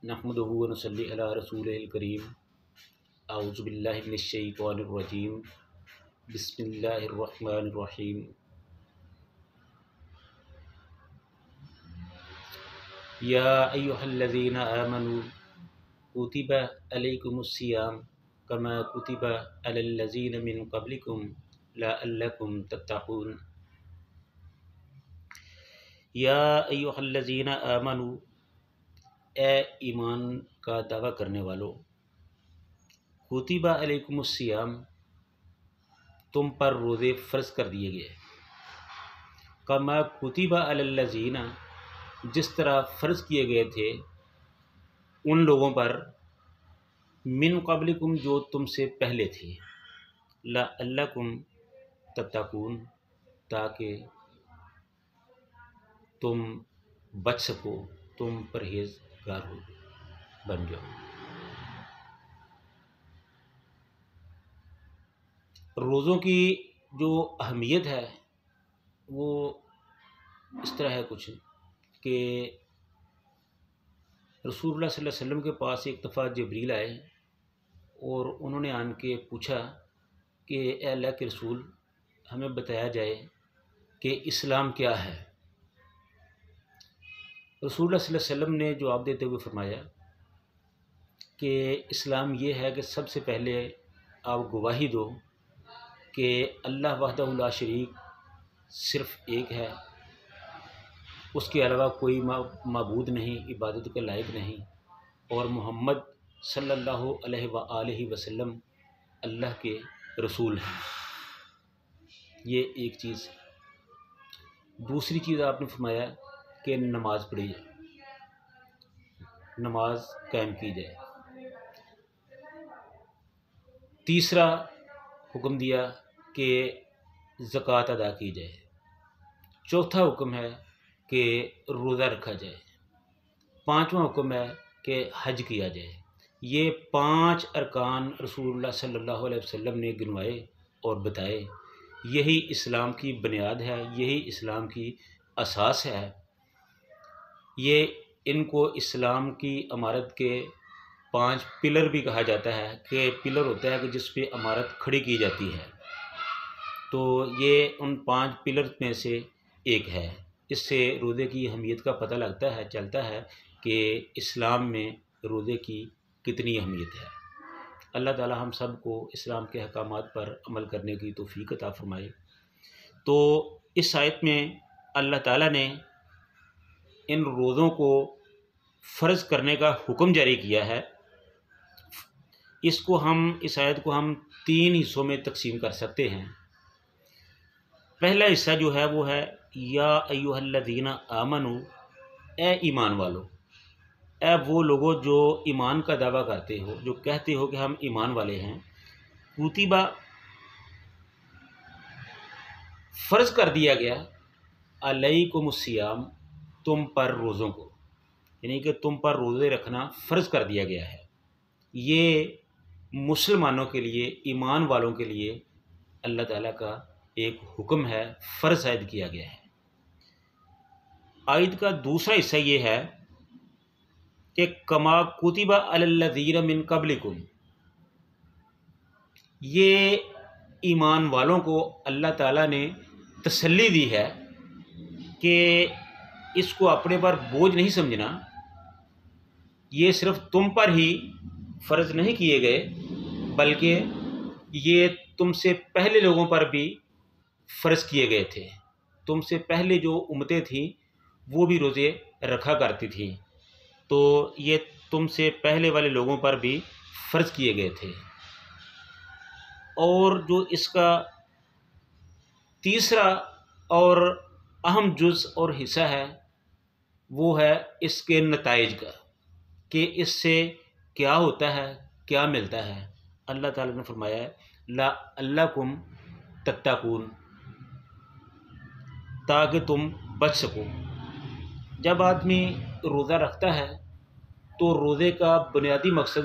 नहमदुहु व नसल्ली अला रसूलिल करीम। अऊज़ु बिल्लाहि मिनश शैतानिर रजीम। बिस्मिल्लाहिर रहमानिर रहीम। या अय्युहल्लज़ीना आमनू कुतिबा अलैकुमुस्सियाम कमा कुतिबा अलल्लज़ीना मिन क़ब्लिकुम लअल्लकुम तत्तक़ून। या अय्युहल्लज़ीना आमनू, ए ईमान का दावा करने वालों, कुतिबा अलैकुमुस्सियाम, तुम पर रोज़े फ़र्ज कर दिए गए। कमा कुतिबा अलल्लज़ीना, जिस तरह फ़र्ज किए गए थे उन लोगों पर, मिन क़ब्लिकुम, जो तुमसे पहले थे, लअल्लकुम तत्तक़ून, ताकि तुम बच सको, तुम परहेज़गार हो बन जाओ। रोज़ों की जो अहमियत है वो इस तरह है कुछ कि रसूलुल्लाह सल्लल्लाहु अलैहि वसल्लम के पास एक दफ़ा जिब्रील आए और उन्होंने आन के पूछा कि ए अल्लाह के रसूल, हमें बताया जाए कि इस्लाम क्या है। रसूलुल्लाह सल्लल्लाहु अलैहि वसल्लम ने जवाब देते हुए फरमाया कि इस्लाम ये है कि सबसे पहले आप गवाही दो कि अल्लाह वहदहु ला शरीक सिर्फ़ एक है, उसके अलावा कोई माबूद नहीं, इबादत के लायक नहीं, और मोहम्मद सल्लल्लाहु अलैहि वसल्लम अल्लाह के रसूल हैं। ये एक चीज़। दूसरी चीज़ आपने फरमाया कि नमाज पढ़ी जाए, नमाज कायम की जाए। तीसरा हुक्म दिया कि ज़कात अदा की जाए। चौथा हुक्म है कि रोज़ा रखा जाए। पांचवा हुक्म है कि हज किया जाए। ये 5 अरकान रसूलुल्लाह सल्लल्लाहु अलैहि वसल्लम ने गिनवाए और बताए। यही इस्लाम की बुनियाद है, यही इस्लाम की असास है। ये इनको इस्लाम की इमारत के 5 पिलर भी कहा जाता है कि पिलर होता है कि जिस पे इमारत खड़ी की जाती है, तो ये उन 5 पिलर में से एक है। इससे रोज़े की अहमियत का पता चलता है कि इस्लाम में रोज़े की कितनी अहमियत है। अल्लाह ताला हम सब को इस्लाम के अहकामात पर अमल करने की तौफीक अता फरमाए। तो इस आयत में अल्लाह ताला ने इन रोज़ों को फ़र्ज़ करने का हुक्म जारी किया है। इस आयत को हम 3 हिस्सों में तकसीम कर सकते हैं। पहला हिस्सा जो है वो है या अय्युहल्लज़ीना आमनू, ए ईमान वालों, ए वो लोगों जो ईमान का दावा करते हो, जो कहते हो कि हम ईमान वाले हैं। कुतिबा फ़र्ज़ कर दिया गया, अलैकुमुस्सियाम, तुम पर रोज़ों को, यानी कि तुम पर रोज़े रखना फ़र्ज़ कर दिया गया है। ये मुसलमानों के लिए, ईमान वालों के लिए अल्लाह ताला का एक हुक्म है, फ़र्ज़ आयद किया गया है। आयत का दूसरा हिस्सा ये है कि कमा कुतिबा अलल्लज़ीना मिन क़ब्लिकुम, ये ईमान वालों को अल्लाह ताला ने तसल्ली दी है कि इसको अपने पर बोझ नहीं समझना। ये सिर्फ़ तुम पर ही फ़र्ज़ नहीं किए गए, बल्कि ये तुमसे पहले लोगों पर भी फ़र्ज़ किए गए थे। तुमसे पहले जो उम्मतें थीं वो भी रोज़े रखा करती थीं, तो ये तुमसे पहले वाले लोगों पर भी फ़र्ज़ किए गए थे। और जो इसका तीसरा और अहम जुज़ और हिस्सा है वो है इसके नताइज का, कि इससे क्या होता है, क्या मिलता है। अल्लाह ताला ने फरमाया है लअल्लकुम तत्तक़ून, ताकि तुम बच सको। जब आदमी रोज़ा रखता है तो रोज़े का बुनियादी मकसद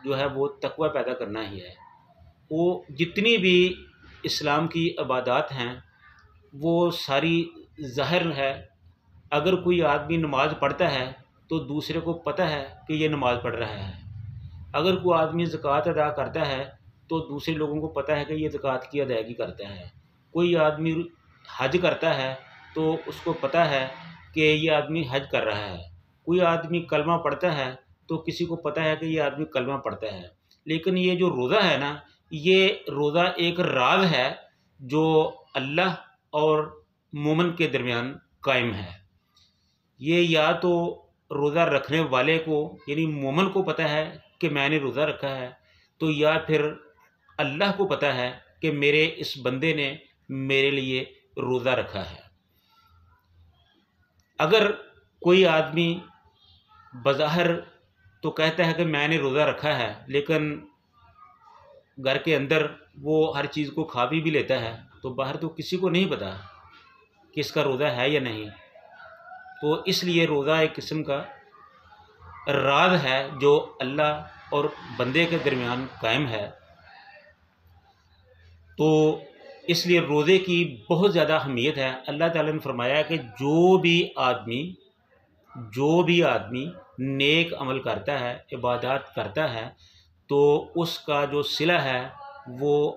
जो है वो तक़वा पैदा करना ही है। वो जितनी भी इस्लाम की इबादत हैं वो सारी ज़ाहिर है। अगर कोई आदमी नमाज़ पढ़ता है تو دوسرے کو پتہ ہے کہ یہ نماز پڑھ رہا ہے۔ اگر کوئی آدمی زکوٰۃ ادا کرتا ہے تو دوسرے لوگوں کو پتہ ہے کہ یہ زکوٰۃ کی ادائیگی کرتا ہے۔ کوئی آدمی حج کرتا ہے تو اس کو پتہ ہے کہ یہ آدمی حج کر رہا ہے۔ کوئی آدمی کلمہ پڑھتا ہے تو کسی کو پتہ ہے کہ یہ آدمی کلمہ پڑھتا ہے۔ لیکن یہ جو روزہ ہے نا، یہ روزہ ایک راز ہے جو اللہ اور مومن کے درمیان قائم ہے۔ یہ یا تو روزہ رکھنے والے کو یعنی مومن کو پتہ ہے کہ میں نے روزہ رکھا ہے، تو یا پھر اللہ کو پتہ ہے کہ میرے اس بندے نے میرے لیے روزہ رکھا ہے۔ اگر کوئی آدمی بظاہر تو کہتا ہے کہ میں نے روزہ رکھا ہے، لیکن گھر کے اندر وہ ہر چیز کو کھا بھی لیتا ہے، تو باہر تو کسی کو نہیں پتہ کہ اس کا روزہ ہے یا نہیں۔ تو اس لیے روزہ ایک قسم کا راز ہے جو اللہ اور بندے کے درمیان قائم ہے۔ تو اس لیے روزے کی بہت زیادہ اہمیت ہے۔ اللہ تعالیٰ نے فرمایا کہ جو بھی آدمی نیک عمل کرتا ہے، عبادات کرتا ہے، تو اس کا جو صلہ ہے وہ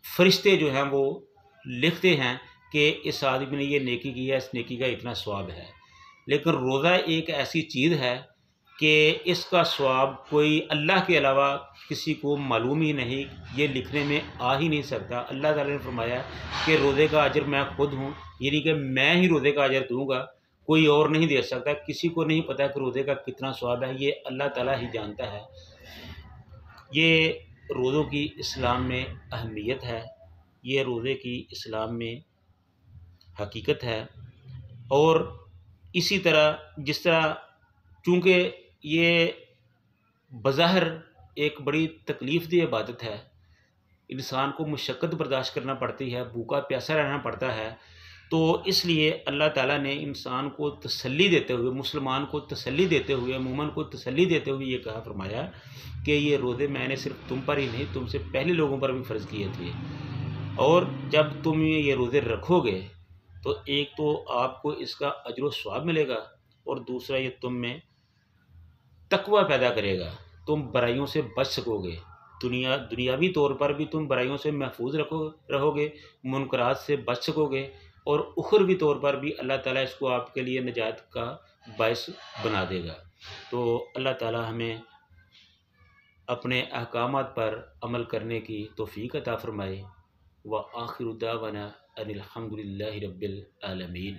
فرشتے جو ہیں وہ لکھتے ہیں کہ اس آدمی نے یہ نیکی کی ہے، اس نیکی کا اتنا ثواب ہے۔ لیکن روزہ ایک ایسی چیز ہے کہ اس کا ثواب کوئی اللہ کے علاوہ کسی کو معلوم ہی نہیں، یہ لکھنے میں آ ہی نہیں سکتا۔ اللہ تعالیٰ نے فرمایا کہ روزے کا اجر میں خود ہوں، یعنی کہ میں ہی روزے کا اجر دوں گا، کوئی اور نہیں دے سکتا۔ کسی کو نہیں پتہ کہ روزے کا کتنا ثواب ہے، یہ اللہ تعالیٰ ہی جانتا ہے۔ یہ روزوں کی اسلام میں اہمیت ہے، یہ روزے کی اسلام میں حقیقت ہے۔ اور اسی طرح جس طرح چونکہ یہ بظاہر ایک بڑی تکلیف دہ عبادت ہے، انسان کو مشقت برداشت کرنا پڑتی ہے، بھوکا پیاسا رہنا پڑتا ہے، تو اس لیے اللہ تعالیٰ نے انسان کو تسلی دیتے ہوئے، مسلمان کو تسلی دیتے ہوئے، مومن کو تسلی دیتے ہوئے یہ کہا فرمایا کہ یہ روزے میں نے صرف تم پر ہی نہیں، تم سے پہلے لوگوں پر بھی فرض کیے تھے، اور جب تم یہ روزے رکھو گے تو ایک تو آپ کو اس کا اجر و ثواب ملے گا، اور دوسرا یہ تم میں تقوی پیدا کرے گا، تم برائیوں سے بچ سکو گے، دنیاوی طور پر بھی تم برائیوں سے محفوظ رہو گے، منکرات سے بچ سکو گے، اور اخروی طور پر بھی اللہ تعالیٰ اس کو آپ کے لیے نجات کا باعث بنا دے گا۔ تو اللہ تعالیٰ ہمیں اپنے احکامات پر عمل کرنے کی توفیق عطا فرمائے۔ وآخر دعوانا ان الحمد للہ رب العالمین۔